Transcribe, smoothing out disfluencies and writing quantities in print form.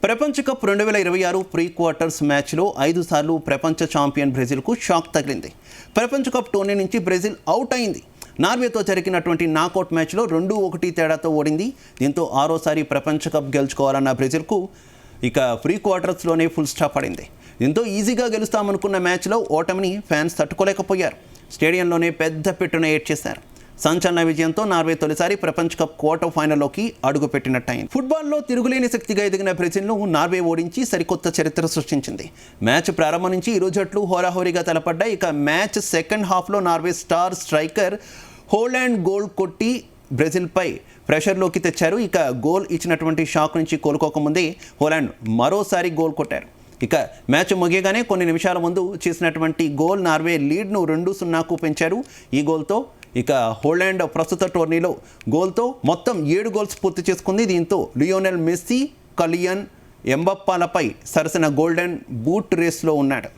ప్రపంచ cup 2026 pre quarters మ్యాచ్లో 5 సార్లు ప్రపంచ ఛాంపియన్ బ్రెజిల్కు షాక్ తగిలింది. ప్రపంచ కప్ టోర్నీ నుంచి బ్రెజిల్ అవుట్ అయింది. నార్వేతో జరిగినటువంటి నాకౌట్ మ్యాచ్లో 2-1 తేడాతో ఓడింది. దీంతో ఆరోసారి ప్రపంచ కప్ గెలుచుకోవాలన్న బ్రెజిల్కు ఇక ప్రీ క్వార్టర్స్లోనే ఫుల్ స్టాప్ పడింది. దీంతో ఈజీగా గెలుస్తామనుకున్న మ్యాచ్లో ఓటమిని ఫ్యాన్స్ తట్టుకోలేకపోయారు. స్టేడియంలోనే పెద్ద పెట్టున ఏడ్చేశారు. సంచలన విజయంతో నార్వే తొలిసారి ప్రపంచ కప్ క్వార్టర్ ఫైనల్లోకి అడుగుపెట్టినట్టయింది. ఫుట్బాల్లో తిరుగులేని శక్తిగా ఎదిగిన బ్రెజిల్ను నార్వే ఓడించి సరికొత్త చరిత్ర సృష్టించింది. మ్యాచ్ ప్రారంభం నుంచి ఇరు జట్లు హోరాహోరీగా తలపడ్డాయి. ఇక మ్యాచ్ సెకండ్ హాఫ్లో Norway star striker Holland goal కొట్టి బ్రెజిల్పై ప్రెషర్లోకి తెచ్చారు. ఇక గోల్ ఇచ్చినటువంటి షాక్ నుంచి కోలుకోకముందే హోలాండ్ మరోసారి గోల్ కొట్టారు. ఇక మ్యాచ్ ముగియగానే కొన్ని నిమిషాల ముందు చేసినటువంటి గోల్ నార్వే లీడ్ను 2-0కు పెంచారు. ఈ గోల్తో ఇక హోలాండ్ ప్రస్తుత టోర్నీలో గోల్తో మొత్తం 7 గోల్స్ పూర్తి చేసుకుంది. దీంతో లియోనెల్ మెస్సీ, కలియన్ ఎంబప్పాలపై సరసన గోల్డెన్ బూట్ రేస్లో ఉన్నాడు.